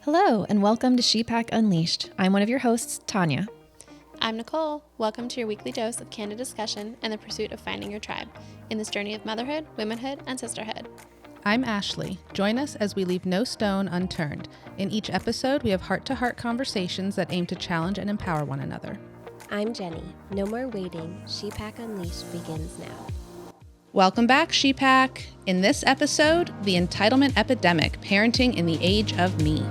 Hello, and welcome to Shepack Unleashed. I'm one of your hosts, Tania. I'm Nichole. Welcome to your weekly dose of candid discussion and the pursuit of finding your tribe in this journey of motherhood, womanhood, and sisterhood. I'm Ashley. Join us as we leave no stone unturned. In each episode, we have heart-to-heart conversations that aim to challenge and empower one another. I'm Jenny. No more waiting. Shepack Unleashed begins now. Welcome back, Shepack. In this episode, the Entitlement Epidemic, Parenting in the Age of Me.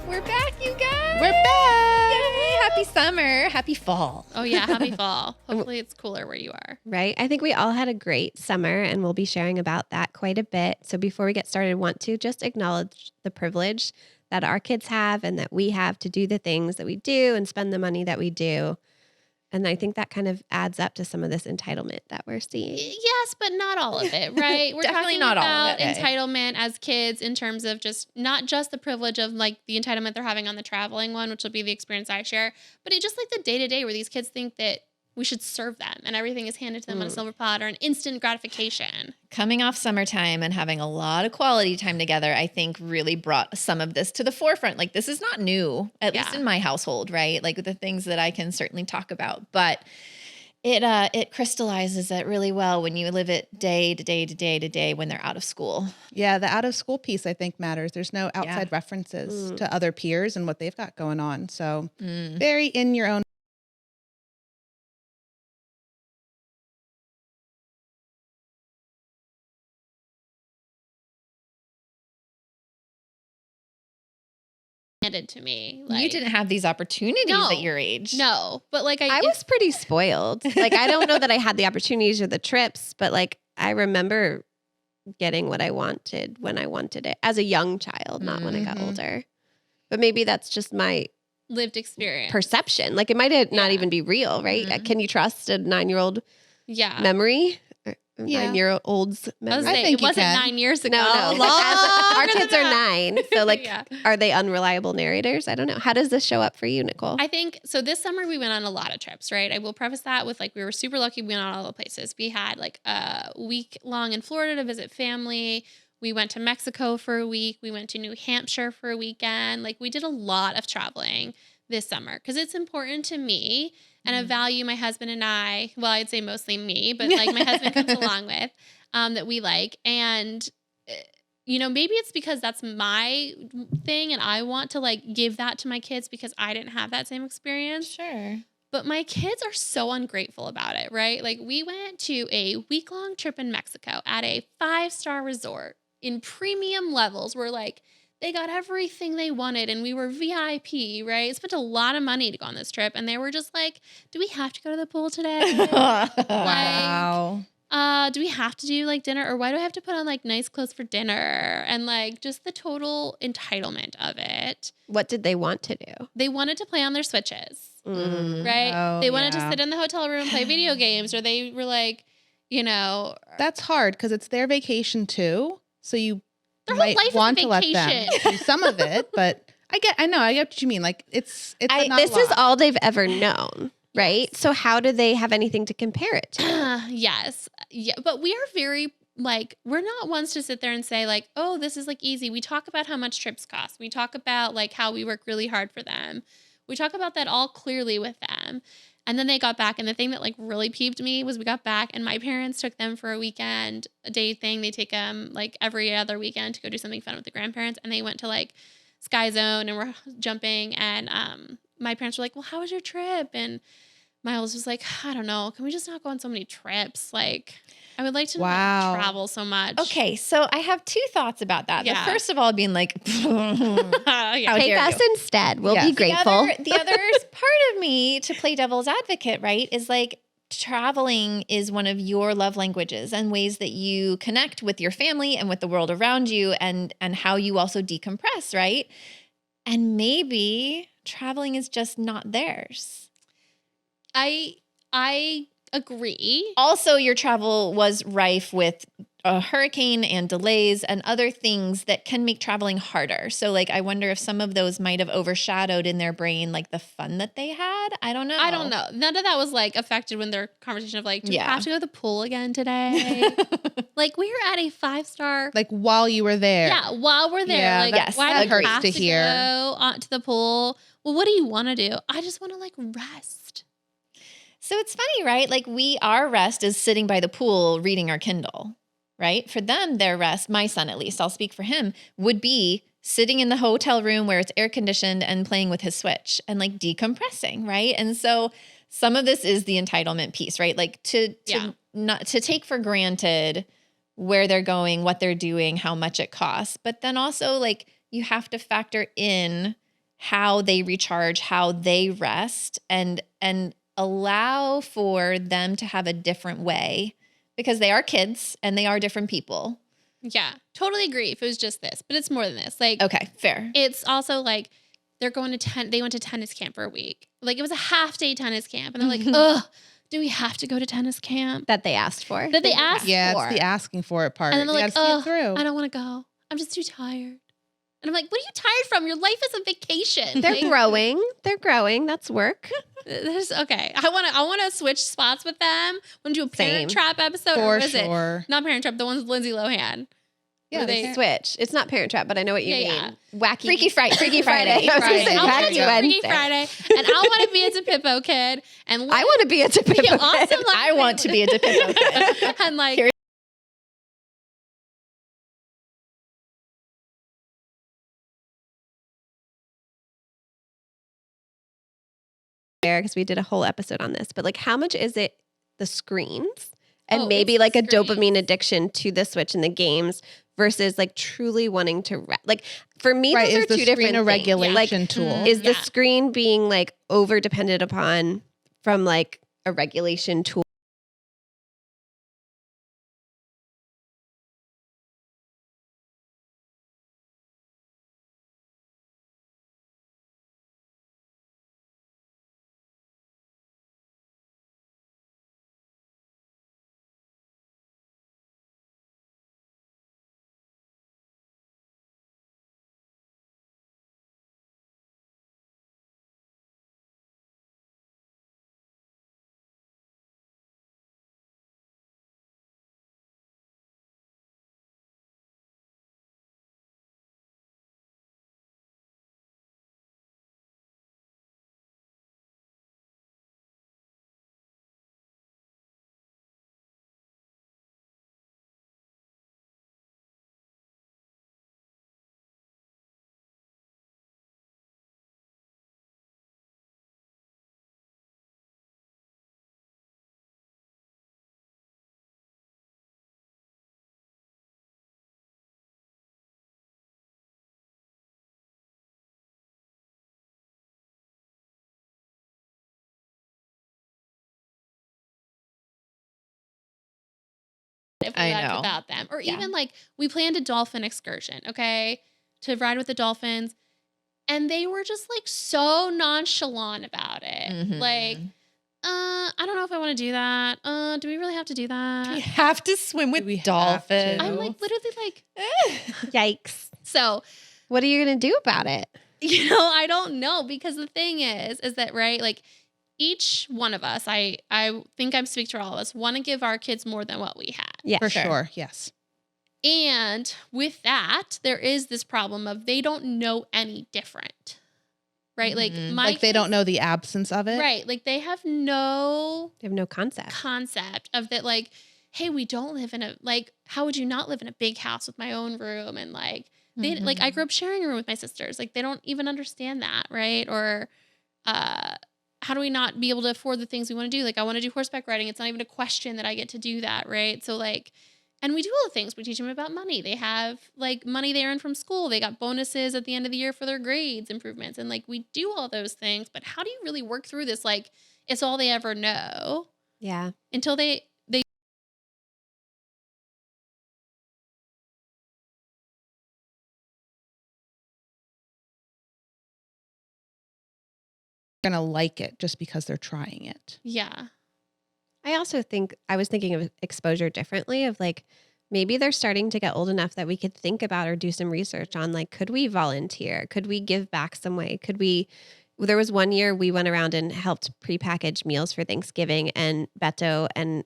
We're back, you guys! We're back! Yay! Happy summer! Happy fall! Oh yeah, happy fall. Hopefully it's cooler where you are. Right? I think we all had a great summer and we'll be sharing about that quite a bit. So before we get started, I want to just acknowledge the privilege that our kids have and that we have to do the things that we do and spend the money that we do. And I think that kind of adds up to some of this entitlement that we're seeing. Yes, but not all of it, right? We're Definitely talking not all about of it. entitlement as kids in terms of just not just the privilege of like the entitlement they're having on the traveling one, which will be the experience I share, but it just like the day-to-day where these kids think that we should serve them and everything is handed to them on a silver platter and instant gratification. Coming off summertime and having a lot of quality time together, I think really brought some of this to the forefront. Like, this is not new, at least in my household, right? Like the things that I can certainly talk about, but it crystallizes it really well when you live it day to day to day to day when they're out of school. Yeah, the out of school piece I think matters. There's no outside references to other peers and what they've got going on. So very in your own. Handed to me. You didn't have these opportunities at your age. No, but like I was pretty spoiled. Like, I don't know that I had the opportunities or the trips, but like, I remember getting what I wanted when I wanted it as a young child, not when I got older. But maybe that's just my lived experience. perception. Like, it might not even be real, right? Can you trust a 9-year-old memory? Or 9-year-old's memory? I think it wasn't 9 years ago. No. Our kids are 9. So like, are they unreliable narrators? I don't know. How does this show up for you, Nichole? I think, so this summer we went on a lot of trips, right? I will preface that with like, we were super lucky. We went on all the places. We had like a week long in Florida to visit family. We went to Mexico for a week. We went to New Hampshire for a weekend. Like, we did a lot of traveling this summer because it's important to me and a value my husband and I, well, I'd say mostly me, but like my husband comes along with, that we like. And, you know, maybe it's because that's my thing and I want to like give that to my kids because I didn't have that same experience. Sure. But my kids are so ungrateful about it, right? Like, we went to a week-long trip in Mexico at a 5-star resort in premium levels where like they got everything they wanted and we were VIP, right? Spent a lot of money to go on this trip and they were just like, do we have to go to the pool today? Wow. Do we have to do like dinner, or why do I have to put on like nice clothes for dinner? And like just the total entitlement of it. What did they want to do? They wanted to play on their Switches, right? Oh, They wanted to sit in the hotel room and play video games, or they were like, you know. That's hard because it's their vacation too. So you Their whole might life is want a to let them vacation. do some of it, but I get what you mean. Like, it's not This a is lot. all they've ever known, right? So how do they have anything to compare it to? Yes. Yeah. But we are very like, we're not ones to sit there and say like, oh, this is like easy. We talk about how much trips cost. We talk about like how we work really hard for them. We talk about that all clearly with them. And then they got back. And the thing that like really peeved me was we got back and my parents took them for a weekend, a day thing. They take them like every other weekend to go do something fun with the grandparents. And they went to like Sky Zone and we're jumping. And my parents were like, well, how was your trip? And Miles was like, I don't know. Can we just not go on so many trips? Like, I would like to not travel so much. Okay, so I have 2 thoughts about that. Yeah. The first of all being like, how Take dare us you. instead. We'll be grateful. The other part of me, to play devil's advocate, right, is like, traveling is one of your love languages and ways that you connect with your family and with the world around you, and how you also decompress, right? And maybe traveling is just not theirs. I agree. Also, your travel was rife with a hurricane and delays and other things that can make traveling harder. So like, I wonder if some of those might have overshadowed in their brain, like the fun that they had. I don't know. None of that was like affected when their conversation of like, do we Yeah. have to go to the pool again today? Like we were at a 5-star. Like while you were there. Yeah, while we're there. Yeah, like, yes, why do we hurts have to to hear. go to the pool? Well, what do you want to do? I just want to like rest. So it's funny, right? Like our rest is sitting by the pool reading our Kindle, right? For them, their rest, my son at least, I'll speak for him, would be sitting in the hotel room where it's air conditioned and playing with his Switch and like decompressing, right? And so some of this is the entitlement piece, right? Like to not to take for granted where they're going, what they're doing, how much it costs, but then also like you have to factor in how they recharge, how they rest, and allow for them to have a different way because they are kids and they are different people. Yeah, totally agree if it was just this, but it's more than this. Like, Okay, fair. it's also like they went to tennis camp for a week. Like it was a half-day tennis camp. And they're like, ugh, do we have to go to tennis camp? That they asked for. That they asked Yeah, for. it's the asking for it part. And then they're You like, gotta see it oh, through. I don't want to go. I'm just too tired. And I'm like, what are you tired from? Your life is a vacation. They're Like, growing. They're growing. That's work. okay. I want to switch spots with them. Want to do a Parent Same. Trap episode? For or is sure. it? Not Parent Trap. The one's with Lindsay Lohan. Yeah, Where they Switch. It's not Parent Trap, but I know what you Yeah, mean. Wacky. Freaky Friday. Freaky Friday. I was gonna say I want to Wacky do a Freaky Wednesday. Friday, and I want to be a DePippo kid. And I want to be a typical be awesome. Like, I want to be a DePippo kid. and like Here- because we did a whole episode on this, but like how much is it the screens and Oh, maybe it's like the a dopamine screens. addiction to the Switch and the games versus like truly wanting to like for me Right, those is are the two screen different a things. regulation Like tool? is the Yeah. screen being like over dependent upon from like a regulation tool? if we I left know. without them. Or Yeah. even like we planned a dolphin excursion, okay, to ride with the dolphins. And they were just like so nonchalant about it. Mhm. Like, I don't know if I want to do that. Do we really have to do that? You have to swim with We have dolphins. to. I'm like literally like, Yikes. so, What are you going to do about it? I don't know, because the thing is that, right, like each one of us, I think I'm speaking for all of us, want to give our kids more than what we had. Yeah. For sure. Yes. And with that, there is this problem of they don't know any different, right? Like Mhm. my Like they don't kids- know the absence of it. right? Like they have no They have no concept. concept of that. Like, hey, we don't live in a like. How would you not live in a big house with my own room and like they like I grew up sharing a room with my sisters. Like they don't even understand that, right? Or how do we not be able to afford the things we want to do? Like I want to do horseback riding. It's not even a question that I get to do that, right? So like. And we do all the things. We teach them about money. They have like money they earn from school. They got bonuses at the end of the year for their grades improvements. And like we do all those things. But how do you really work through this? Like it's all they ever know Yeah. until they Gonna like it just because they're trying it. yeah. I also think I was thinking of exposure differently of like maybe they're starting to get old enough that we could think about or do some research on, like, could we volunteer? Could we give back some way? There was one year we went around and helped prepackage meals for Thanksgiving, and Beto and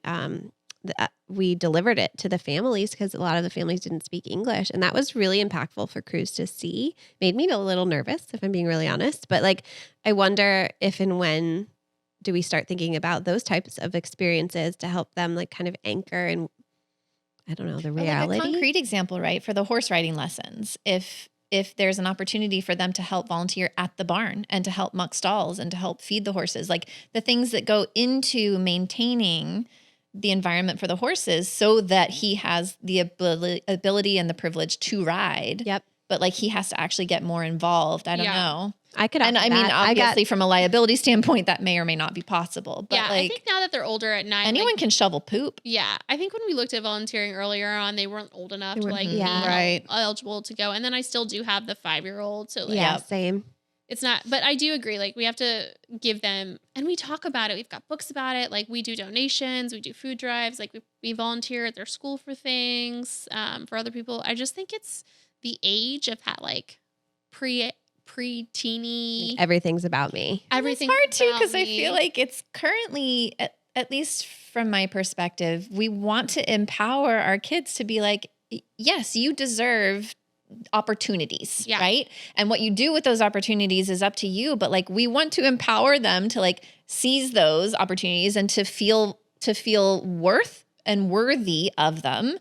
we delivered it to the families because a lot of the families didn't speak English. And that was really impactful for Cruz to see. Made me a little nervous, if I'm being really honest. But like, I wonder if and when do we start thinking about those types of experiences to help them like kind of anchor and, I don't know, the reality. Like a concrete example, right? For the horse riding lessons, if there's an opportunity for them to help volunteer at the barn and to help muck stalls and to help feed the horses, like the things that go into maintaining the environment for the horses so that he has the ability and the privilege to ride. Yep. But like he has to actually get more involved. I don't know. And I mean, obviously from a liability standpoint, that may or may not be possible. But yeah, like, I think now that they're older at 9, anyone can shovel poop. Yeah. I think when we looked at volunteering earlier on, they weren't old enough to like be eligible to go. And then I still do have the 5-year-old. So like, same. It's not, but I do agree. Like we have to give them, and we talk about it. We've got books about it. Like we do donations, we do food drives. Like we volunteer at their school for things, for other people. I just think it's the age of that, like pre-teeny. Everything's about me. Everything's hard too, because I feel like it's currently, at least from my perspective, we want to empower our kids to be like, yes, you deserve opportunities, right? And what you do with those opportunities is up to you. But like, we want to empower them to like seize those opportunities and to feel worth and worthy of them.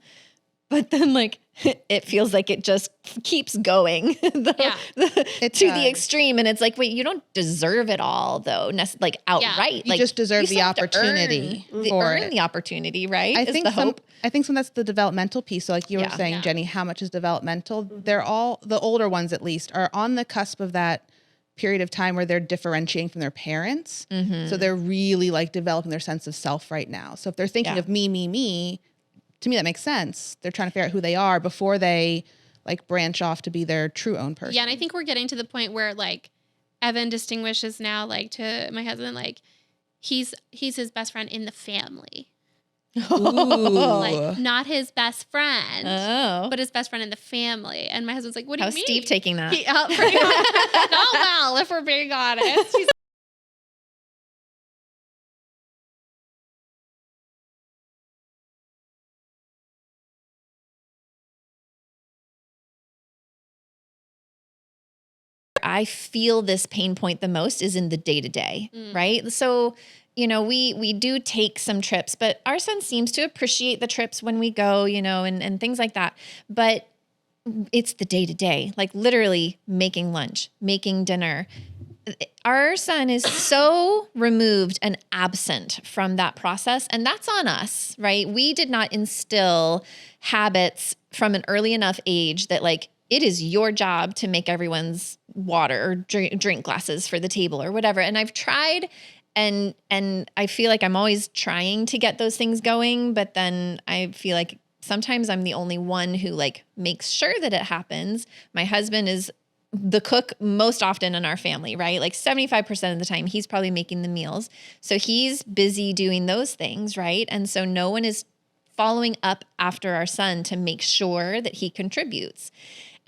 But then like, it feels like it just keeps going to the extreme. And it's like, wait, you don't deserve it all though. Like outright. You just deserve the opportunity. Earn the opportunity, right? I think some that's the developmental piece. So like you were saying, Jenny, how much is developmental? They're all, the older ones at least, are on the cusp of that period of time where they're differentiating from their parents. So they're really like developing their sense of self right now. So if they're thinking of me, to me, that makes sense. They're trying to figure out who they are before they like branch off to be their true own person. Yeah. And I think we're getting to the point where like Evan distinguishes now, like to my husband, like he's his best friend in the family. Like not his best friend, but his best friend in the family. And my husband's like, what do you mean? How's Steve taking that? Not well, if we're being honest. He's I feel this pain point the most is in the day-to-day, right? So, you know, we do take some trips, but our son seems to appreciate the trips when we go, you know, and things like that. But it's the day-to-day, like literally making lunch, making dinner. Our son is so removed and absent from that process. And that's on us, right? We did not instill habits from an early enough age that like, it is your job to make everyone's water or drink glasses for the table or whatever. And I've tried and I feel like I'm always trying to get those things going, but then I feel like sometimes I'm the only one who like makes sure that it happens. My husband is the cook most often in our family, right? Like 75% of the time he's probably making the meals. So he's busy doing those things, right? And so no one is following up after our son to make sure that he contributes.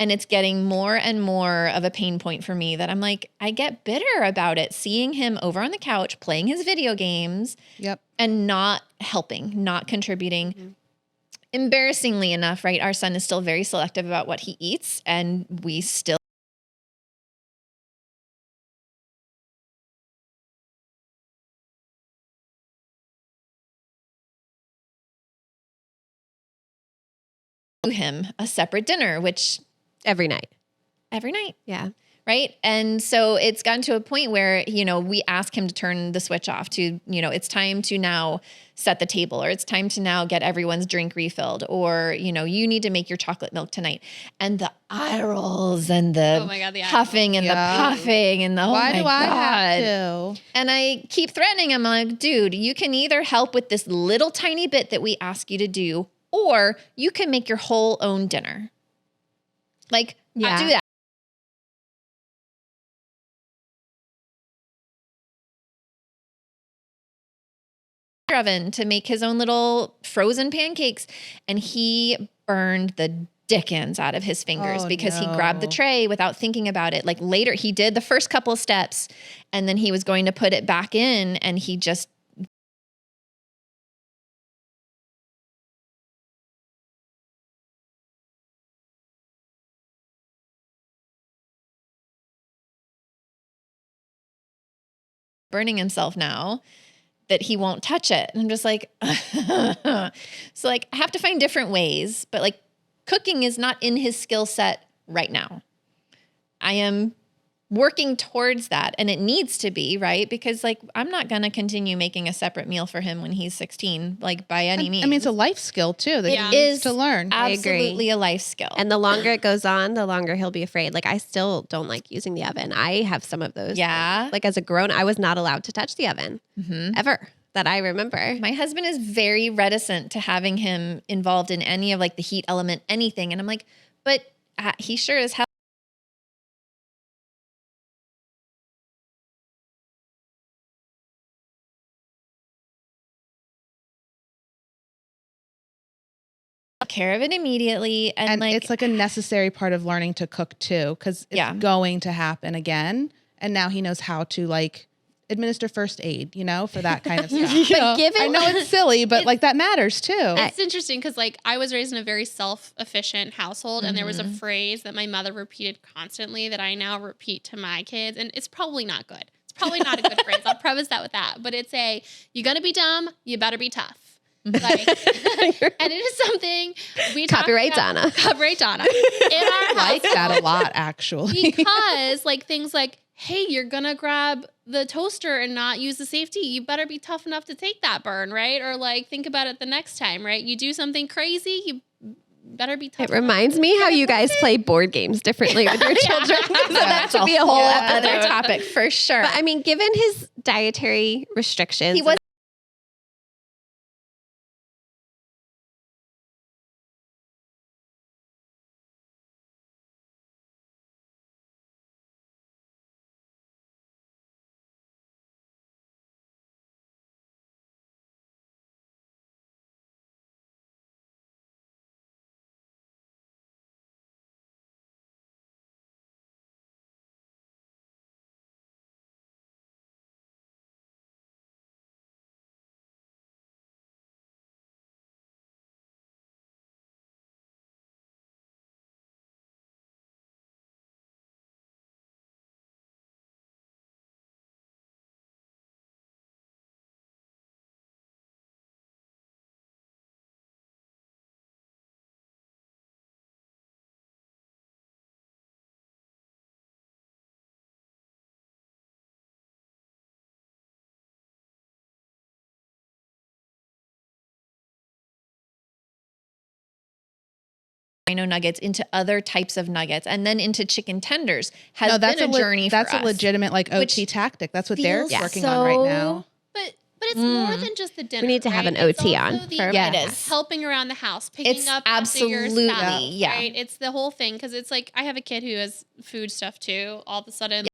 And it's getting more and more of a pain point for me that I'm like, I get bitter about it, seeing him over on the couch playing his video games and not helping, not contributing. Embarrassingly enough, right? Our son is still very selective about what he eats, and we still do him a separate dinner, which Every night. Yeah. Right. And so it's gotten to a point where, you know, we ask him to turn the switch off to, you know, it's time to now set the table, or it's time to now get everyone's drink refilled, or, you know, you need to make your chocolate milk tonight. And the eye rolls and the huffing and the puffing and the, why do I have to? And I keep threatening him. I'm like, dude, you can either help with this little tiny bit that we ask you to do, or you can make your whole own dinner. Like, do that. oven to make his own little frozen pancakes. And he burned the dickens out of his fingers because he grabbed the tray without thinking about it. Like later he did the first couple of steps and then he was going to put it back in and he just burning himself now that he won't touch it. And I'm just like, so like I have to find different ways, but like cooking is not in his skill set right now. I am working towards that and it needs to be, right? Because like, I'm not going to continue making a separate meal for him when he's 16, like by any means. I mean, it's a life skill too that he needs to learn. Absolutely a life skill. And the longer it goes on, the longer he'll be afraid. Like I still don't like using the oven. I have some of those. Yeah. Like as a grown, I was not allowed to touch the oven ever that I remember. My husband is very reticent to having him involved in any of like the heat element, anything. And I'm like, but he sure as hell care of it immediately. And like, it's like a necessary part of learning to cook too, because it's going to happen again. And now he knows how to like administer first aid, you know, for that kind of stuff. But given, I know it's silly, but like that matters too. It's interesting because like I was raised in a very self-efficient household and there was a phrase that my mother repeated constantly that I now repeat to my kids. And it's probably not good. It's probably not a good phrase. I'll preface that with that. But it's you're going to be dumb. You better be tough. Like, and it is something we copyright Donna. Copyright Donna. In our like that a lot, actually. Because like things like, hey, you're gonna grab the toaster and not use the safety. You better be tough enough to take that burn, right? Or like think about it the next time, right? You do something crazy, you better be tough. It reminds me how you guys play board games differently with your children. So that should be a whole other topic for sure. But I mean, given his dietary restrictions, he was nuggets into other types of nuggets and then into chicken tenders has been a journey for us. That's a legitimate like OT tactic. That's what they're working on right now. But it's more than just the dinner. We need to have an OT on. It is helping around the house, picking up absolutely after your spouse, right? It's the whole thing because it's like I have a kid who has food stuff too. All of a sudden,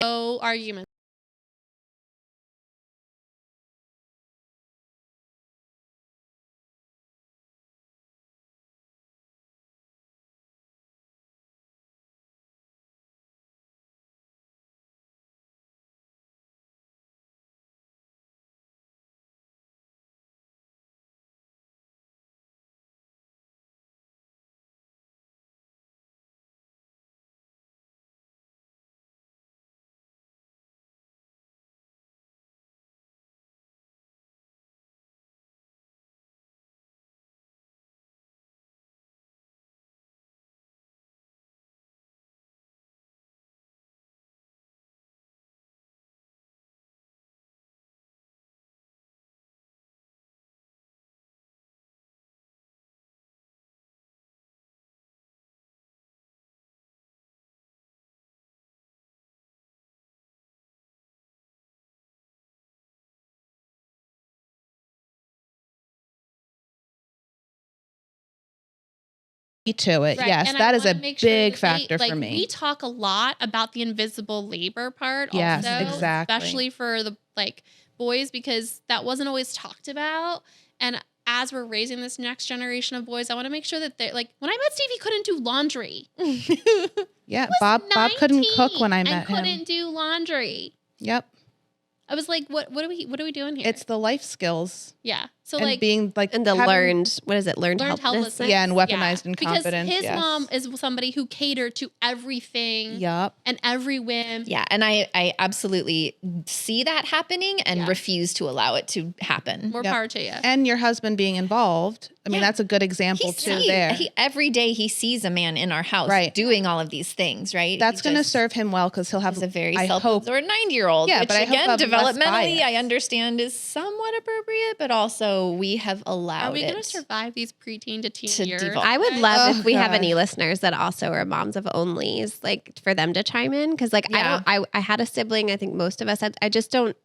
no argument. to it. Right. Yes, and that I is a wanna make sure big that factor they, for like, me. We talk a lot about the invisible labor part Yes, also, exactly. especially for the like boys, because that wasn't always talked about. And as we're raising this next generation of boys, I want to make sure that they're like, when I met Steve, he couldn't do laundry. Yeah, Bob couldn't cook when I met and him. couldn't do laundry. Yep. I was like, what are we doing here? It's the life skills. Yeah. So and like being like And the learned learned helplessness. Yeah, and weaponized incompetence. Because his yes. mom is somebody who catered to everything Yep. and every whim. Yeah. And I absolutely see that happening and refuse to allow it to happen. More power to you. And your husband being involved. I mean, that's a good example there. Every day he sees a man in our house doing all of these things, right? That's going to serve him well because he'll have a very self-absorbed 9-year-old. Yeah, which, but I again, hope developmentally, I understand is somewhat appropriate, but also we have allowed it. Are we going to survive these preteen to teen years? devolve. I would love if we have any listeners that also are moms of onlys, like for them to chime in. Because like I had a sibling. I think most of us had. I just don't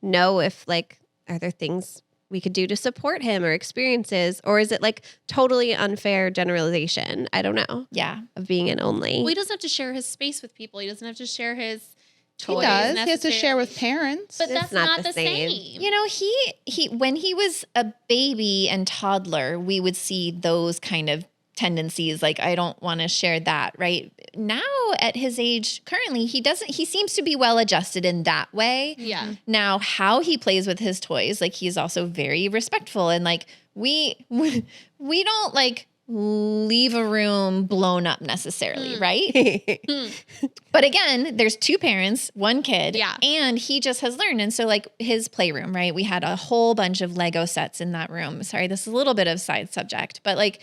know if like are there things we could do to support him or experiences, or is it like totally unfair generalization? I don't know. Yeah, of being an only. Well, he doesn't have to share his space with people. He doesn't have to share his toys. He does. He has to share with parents. But that's not the same. You know, he when he was a baby and toddler, we would see those kind of tendencies. Like, I don't want to share that. Right now, at his age, currently, he seems to be well adjusted in that way. Yeah. Now, how he plays with his toys, like he's also very respectful, and like we don't like leave a room blown up necessarily, right? But again, there's 2 parents, 1 kid, and he just has learned. And so like his playroom, right? We had a whole bunch of Lego sets in that room. Sorry, this is a little bit of side subject, but like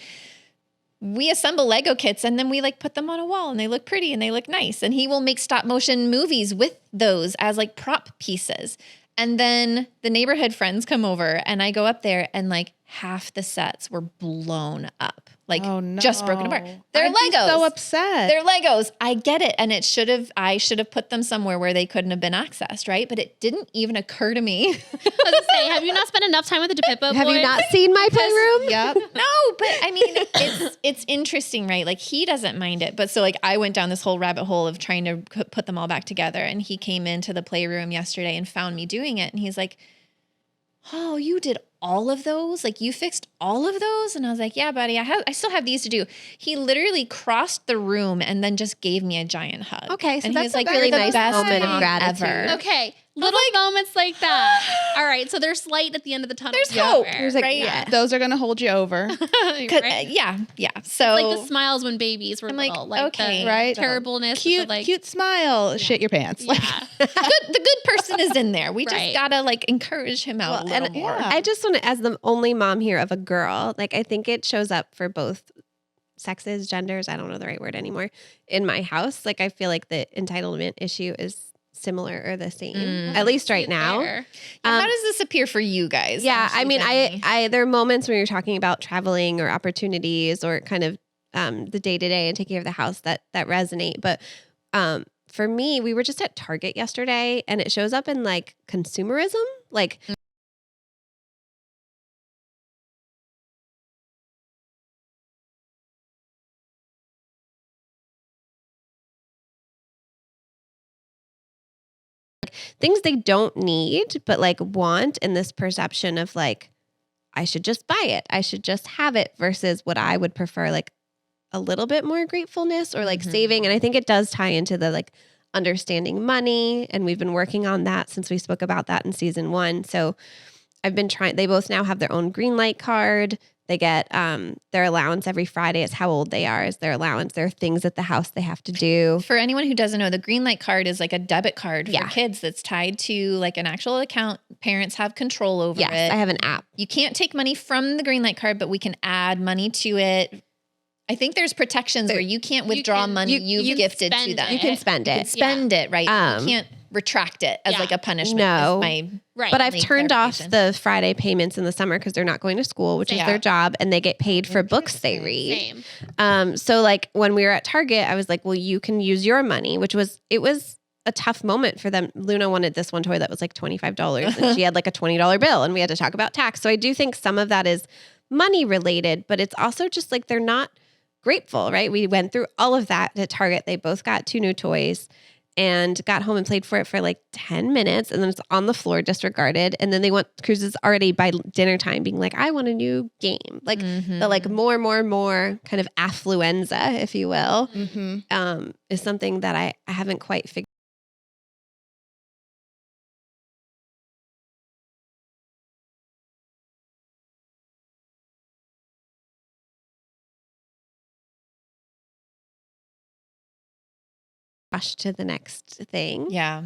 we assemble Lego kits and then we like put them on a wall and they look pretty and they look nice. And he will make stop motion movies with those as like prop pieces. And then the neighborhood friends come over and I go up there and like half the sets were blown up. Like just broken apart. They're Legos. Be so upset. They're Legos. I get it. And I should have put them somewhere where they couldn't have been accessed, right? But it didn't even occur to me. I was gonna say, have you not spent enough time with the DePippo boys? Have you not seen my playroom? Yep. No, but I mean, it's interesting, right? Like he doesn't mind it. But so like I went down this whole rabbit hole of trying to put them all back together. And he came into the playroom yesterday and found me doing it. And he's like, oh, you did all of those? Like you fixed all of those? And I was like, yeah, buddy, I still have these to do. He literally crossed the room and then just gave me a giant hug. Okay, so and that's he was like, really you're the nice best moment of mom gratitude. ever. Okay, little moments like that. All right, so there's light at the end of the tunnel. There's hope, right? Yeah. Those are going to hold you over. Right? Yeah. So like the smiles when babies were little. Like okay, the right? terribleness. Cute smile. Shit your pants. Yeah. the good person is in there. We just Right. gotta like encourage him out a little more. yeah. I just want to, as the only mom here of a girl, like I think it shows up for both sexes, genders. I don't know the right word anymore. In my house, like I feel like the entitlement issue is similar or the same, at least right now. Yeah, how does this appear for you guys? Yeah, Ashley, I mean, Stephanie? I there are moments when you're talking about traveling or opportunities or kind of the day to day and taking care of the house that resonate. But for me, we were just at Target yesterday, and it shows up in like consumerism, like. Things they don't need, but like want, in this perception of like, I should just buy it. I should just have it versus what I would prefer, like a little bit more gratefulness or like saving. And I think it does tie into the like understanding money. And we've been working on that since we spoke about that in season 1. So I've been trying, they both now have their own green light card. They get their allowance every Friday. It's how old they are is their allowance. There are things at the house they have to do. For anyone who doesn't know, the green light card is like a debit card for kids that's tied to like an actual account. Parents have control over it. Yes, I have an app. You can't take money from the green light card, but we can add money to it. I think there's protections where you can't withdraw money you've gifted to them. You can spend it. You can spend it, right? You can't retract it as like a punishment. No. Right. But I've turned off the Friday payments in the summer because they're not going to school, which is their job, and they get paid for books they read. Same. So like when we were at Target, I was like, well, you can use your money, it was a tough moment for them. Luna wanted this one toy that was like $25 and she had like a $20 bill and we had to talk about tax. So I do think some of that is money related, but it's also just like they're not grateful, right? We went through all of that at Target. They both got 2 new toys and got home and played for it for like 10 minutes. And then it's on the floor, disregarded. And then Cruz is already by dinner time being like, I want a new game. Like the like more kind of affluenza, if you will, is something that I haven't quite figured. Rush to the next thing. Yeah.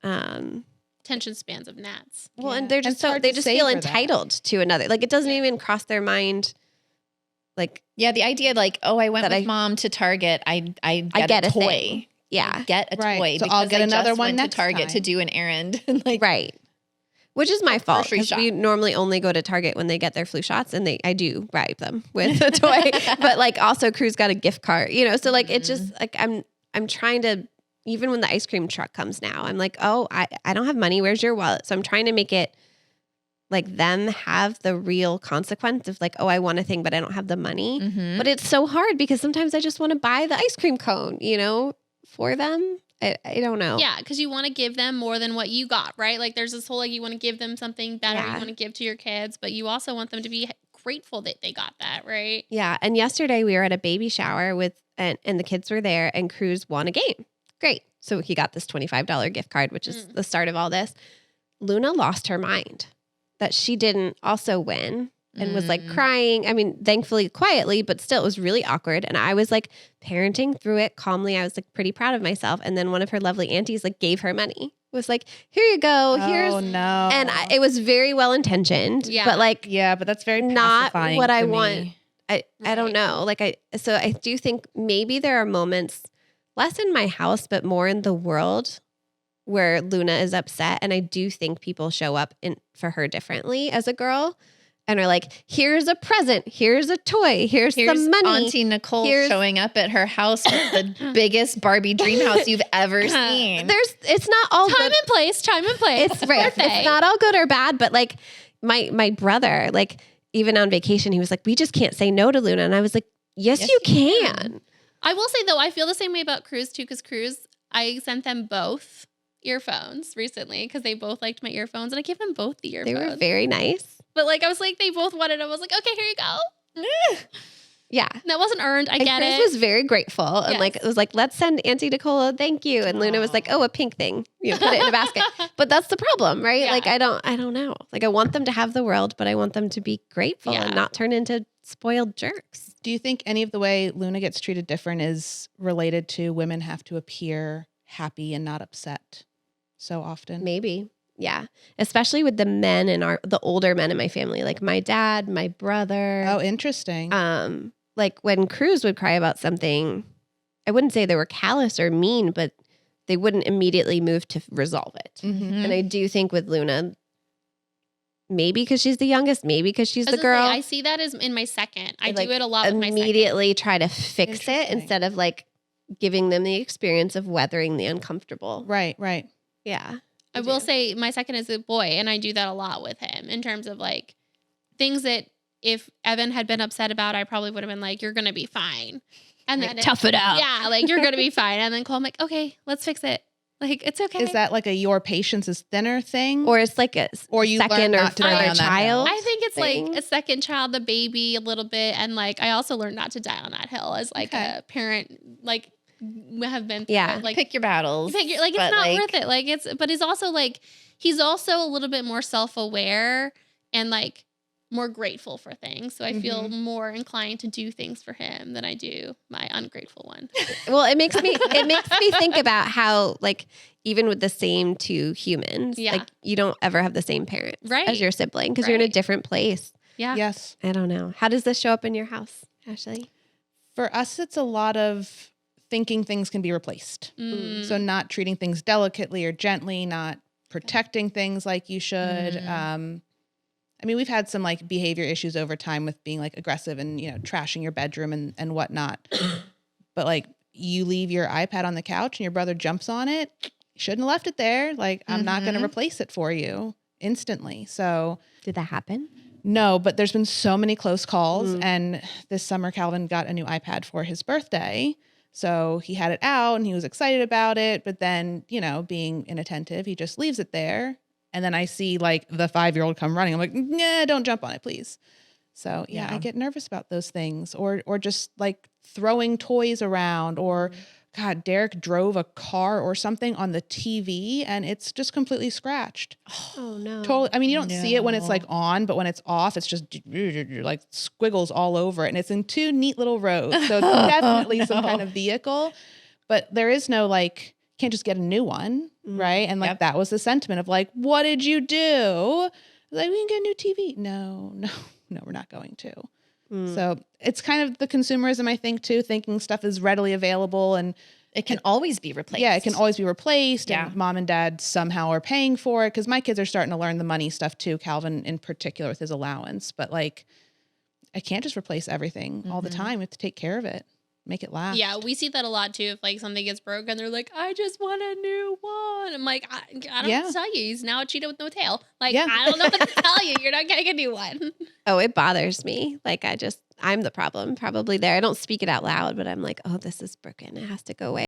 Attention spans of gnats. Well, and they're just they just feel entitled to another. Like it doesn't even cross their mind. Like the idea like, oh, I went with mom to Target. I get a toy. Thing. Yeah, I get a toy. So I'll get another one next to Target time. to do an errend. Right. Which is my fault because we normally only go to Target when they get their flu shots, and I do bribe them with a toy. But like also, Cruz got a gift card, so like it's just like I'm trying to, even when the ice cream truck comes now, I'm like, oh, I don't have money. Where's your wallet? So I'm trying to make it like them have the real consequence of like, oh, I want a thing, but I don't have the money. But it's so hard because sometimes I just want to buy the ice cream cone, for them. I don't know. Yeah, because you want to give them more than what you got, right? Like there's this whole like you want to give them something better you want to give to your kids, but you also want them to be grateful that they got that, right? Yeah. And yesterday we were at a baby shower and the kids were there and Cruz won a game. Great. So he got this $25 gift card, which is the start of all this. Luna lost her mind that she didn't also win and was like crying. I mean, thankfully quietly, but still it was really awkward. And I was like parenting through it calmly. I was like pretty proud of myself. And then one of her lovely aunties like gave her money. Was like, here you go. Here's no. And it was very well intentioned. Yeah. But like, but that's very not pacifying what I to me. want. I don't know. Like so I do think maybe there are moments less in my house, but more in the world where Luna is upset. And I do think people show up for her differently as a girl and are like, here's a present, here's a toy, here's some money. Auntie Nichole showing up at her house with the biggest Barbie dream house you've ever seen. It's not all time good. and place. It's right. It's not all good or bad, but like my brother, like even on vacation, he was like, we just can't say no to Luna. And I was like, yes you can. I will say though, I feel the same way about Cruz too, because Cruz, I sent them both earphones recently because they both liked my earphones and I gave them both the earphones. They were very nice. But like, I was like, they both wanted them. I was like, okay, here you go. Yeah. That wasn't earned. I get Chris it. was very grateful. And like, it was like, let's send Auntie Nichole a thank you. And Luna was like, oh, a pink thing. Put it in a basket. But that's the problem, right? Yeah. Like, I don't know. Like, I want them to have the world, but I want them to be grateful and not turn into spoiled jerks. Do you think any of the way Luna gets treated different is related to women have to appear happy and not upset so often? Maybe. Yeah. Especially with the men in the older men in my family, like my dad, my brother. Oh, interesting. Like when Cruz would cry about something, I wouldn't say they were callous or mean, but they wouldn't immediately move to resolve it. And I do think with Luna, maybe because she's the youngest, maybe because she's the girl. I see that as in my second. I do it a lot with my second. Immediately try to fix it instead of like giving them the experience of weathering the uncomfortable. Right. Yeah. I will say my second is a boy, and I do that a lot with him in terms of like things that if Evan had been upset about, I probably would have been like, you're going to be fine. And like, then tough it out. Yeah, like you're going to be fine. And then Cole, I'm like, okay, let's fix it. Like, it's okay. Is that like a your patience is thinner thing? Or it's like a you second or third child? I think it's thing. like a second child, the baby a little bit. And like, I also learned not to die on that hill as like a parent, like have been through it. Like pick your battles. Like it's not worth it. Like but it's also like, he's also a little bit more self-aware and like more grateful for things. So I feel more inclined to do things for him than I do my ungrateful one. Well, it makes me think about how like even with the same two humans, like you don't ever have the same parents as your sibling because you're in a different place. Yeah. Yes. I don't know. How does this show up in your house, Ashley? For us, it's a lot of thinking things can be replaced. So not treating things delicately or gently, not protecting things like you should. I mean, we've had some like behavior issues over time with being like aggressive and, trashing your bedroom and whatnot. But like you leave your iPad on the couch and your brother jumps on it. You shouldn't have left it there. Like I'm not going to replace it for you instantly. So did that happen? No, but there's been so many close calls. And this summer, Calvin got a new iPad for his birthday. So he had it out and he was excited about it. But then, being inattentive, he just leaves it there. And then I see like the 5-year-old come running. I'm like, nah, don't jump on it, please. So I get nervous about those things, or just like throwing toys around, or God, Derek drove a car or something on the TV and it's just completely scratched. Oh no. Totally. I mean, you don't see it when it's like on, but when it's off, it's just like squiggles all over it. And it's in 2 neat little rows. So it's definitely some kind of vehicle, but there is no like, can't just get a new one. Right. And like, that was the sentiment of like, what did you do? Like, we can get a new TV. No, we're not going to. So it's kind of the consumerism, I think, too, thinking stuff is readily available and it can always be replaced. Yeah, it can always be replaced. And mom and dad somehow are paying for it, because my kids are starting to learn the money stuff too, Calvin in particular with his allowance. But like, I can't just replace everything all the time. We have to take care of it, make it last. Yeah, we see that a lot too. If like something gets broken, they're like, I just want a new one. I'm like, I don't know what to tell you. He's now a cheetah with no tail. Like, I don't know what to tell you. You're not getting a new one. Oh, it bothers me. Like I'm the problem probably there. I don't speak it out loud, but I'm like, oh, this is broken. It has to go away.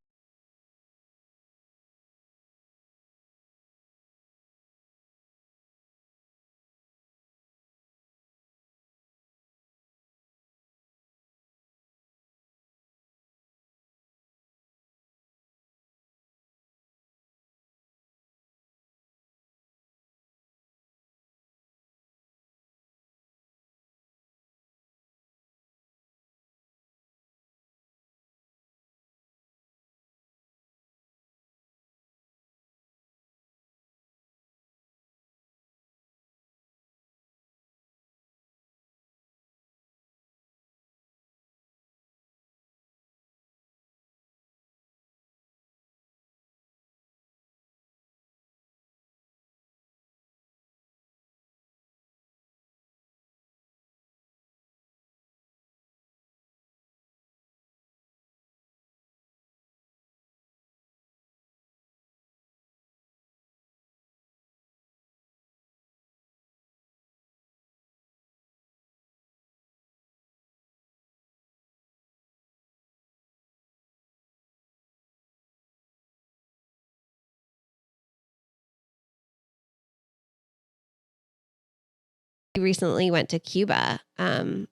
We recently went to Cuba, and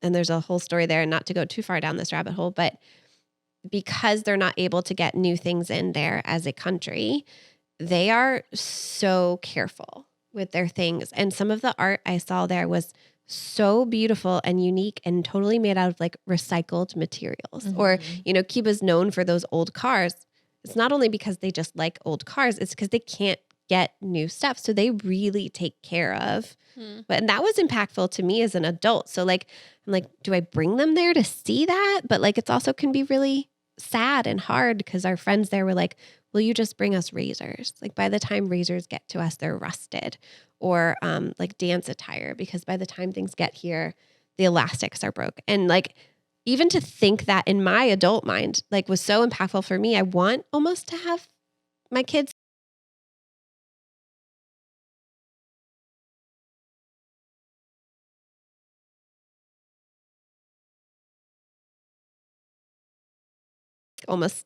there's a whole story there, and not to go too far down this rabbit hole, but because they're not able to get new things in there as a country, they are so careful with their things. And some of the art I saw there was so beautiful and unique and totally made out of like recycled materials. Or, Cuba's known for those old cars. It's not only because they just like old cars, it's because they can't get new stuff. So they really take care of. And that was impactful to me as an adult. So like, I'm like, do I bring them there to see that? But like, it's also can be really sad and hard, because our friends there were like, will you just bring us razors? Like by the time razors get to us, they're rusted. Or like dance attire, because by the time things get here, the elastics are broke. And like, even to think that in my adult mind, like was so impactful for me. I want almost to have my kids almost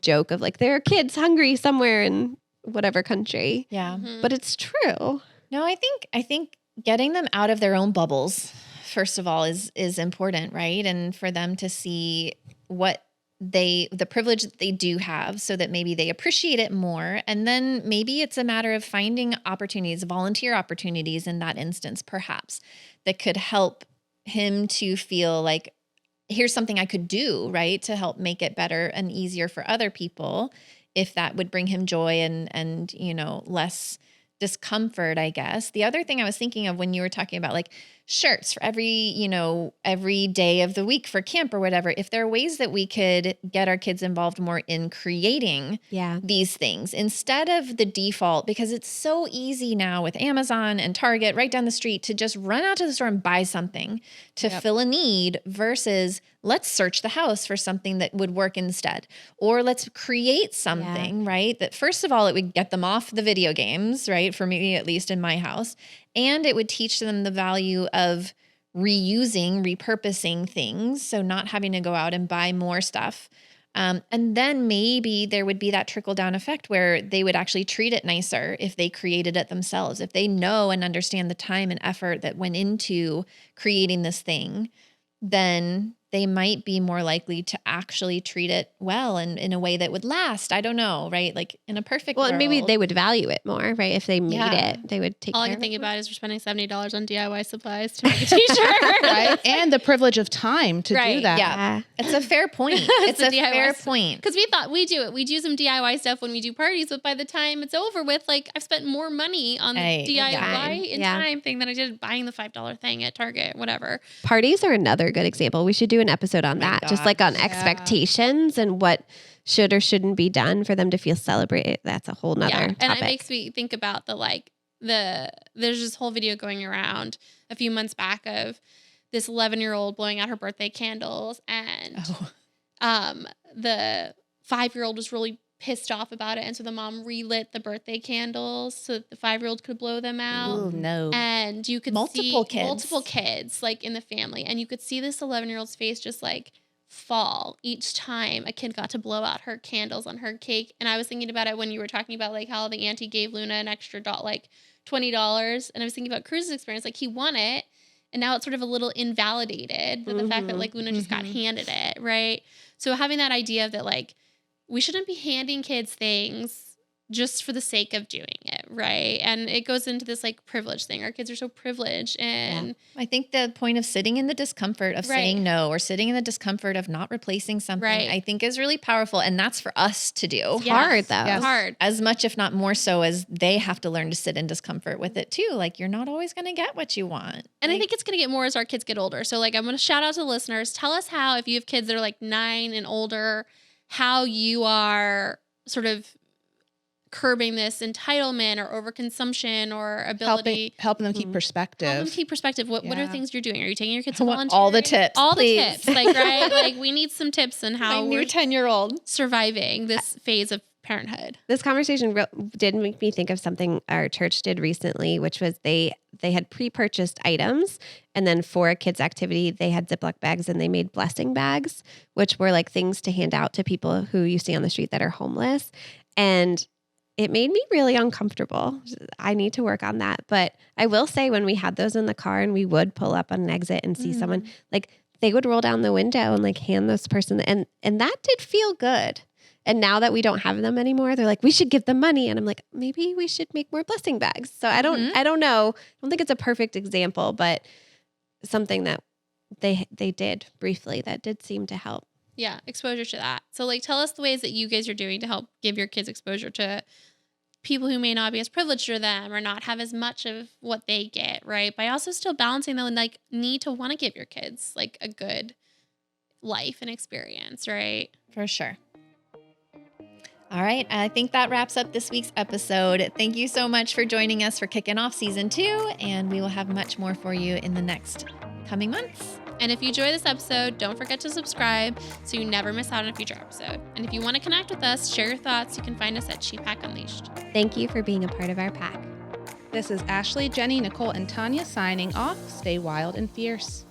joke of like, there are kids hungry somewhere in whatever country. Yeah. But it's true. No, I think getting them out of their own bubbles, first of all, is important, right? And for them to see what the privilege that they do have, so that maybe they appreciate it more. And then maybe it's a matter of finding opportunities, volunteer opportunities in that instance, perhaps, that could help him to feel like, here's something I could do, right, to help make it better and easier for other people, if that would bring him joy and less discomfort, I guess. The other thing I was thinking of when you were talking about like shirts for every day of the week for camp or whatever, if there are ways that we could get our kids involved more in creating these things instead of the default, because it's so easy now with Amazon and Target right down the street to just run out to the store and buy something to fill a need, versus let's search the house for something that would work instead. Or let's create something, right? That first of all, it would get them off the video games, right? right? For me, at least in my house. And it would teach them the value of reusing, repurposing things. So not having to go out and buy more stuff. And then maybe there would be that trickle down effect where they would actually treat it nicer if they created it themselves. If they know and understand the time and effort that went into creating this thing, then they might be more likely to actually treat it well and in a way that would last. I don't know, right? Like in a perfect world. Well, maybe they would value it more, right? If they made it, they would take All care I can of think it. about is we're spending $70 on DIY supplies to make a t-shirt. Right? And the privilege of time to do Right, that. Yeah. It's a fair point. It's a fair point. Because we thought we do it. We do some DIY stuff when we do parties, but by the time it's over with, like I've spent more money on the DIY in time thing than I did buying the $5 thing at Target, whatever. Parties are another good example. We should do an episode on that, just like on expectations and what should or shouldn't be done for them to feel celebrated. That's a whole nother topic. And it makes me think about there's this whole video going around a few months back of this 11-year-old blowing out her birthday candles, and the 5-year-old was really pissed off about it, and so the mom relit the birthday candles so that the 5-year-old could blow them out. Ooh, no. And you could see multiple kids like in the family, and you could see this 11-year-old's face just like fall each time a kid got to blow out her candles on her cake. And I was thinking about it when you were talking about like how the auntie gave Luna an extra like $20, and I was thinking about Cruz's experience. Like he won it, and now it's sort of a little invalidated with the fact that like Luna just got handed it, right? So having that idea of that, like, we shouldn't be handing kids things just for the sake of doing it, right? And it goes into this like privilege thing. Our kids are so privileged, and I think the point of sitting in the discomfort of saying no, or sitting in the discomfort of not replacing something, I think is really powerful. And that's for us to do. It's hard though. Yes. Hard. As much, if not more so, as they have to learn to sit in discomfort with it too. Like you're not always going to get what you want. And I think it's going to get more as our kids get older. So like, I'm going to shout out to the listeners. Tell us how, if you have kids that are like 9 and older, how you are sort of curbing this entitlement or overconsumption or ability. Helping them keep perspective. Help them keep perspective. What are things you're doing? Are you taking your kids to I want volunteering? all the tips, All please. the tips. Like, right? Like we need some tips on how My new we're 10-year-old surviving this phase of parenthood. This conversation did make me think of something our church did recently, which was they had pre-purchased items, and then for a kids activity, they had Ziploc bags and they made blessing bags, which were like things to hand out to people who you see on the street that are homeless. And it made me really uncomfortable. I need to work on that. But I will say, when we had those in the car and we would pull up on an exit and see someone, like they would roll down the window and like hand this person, and that did feel good. And now that we don't have them anymore, they're like, we should give them money. And I'm like, maybe we should make more blessing bags. So I don't know. I don't think it's a perfect example, but something that they did briefly that did seem to help. Yeah, exposure to that. So like, tell us the ways that you guys are doing to help give your kids exposure to people who may not be as privileged as them or not have as much of what they get, right? By also still balancing the like need to want to give your kids like a good life and experience, right? For sure. All right. I think that wraps up this week's episode. Thank you so much for joining us for kicking off season 2. And we will have much more for you in the next coming months. And if you enjoy this episode, don't forget to subscribe so you never miss out on a future episode. And if you want to connect with us, share your thoughts, you can find us at Shepack Unleashed. Thank you for being a part of our pack. This is Ashley, Jenny, Nichole, and Tania signing off. Stay wild and fierce.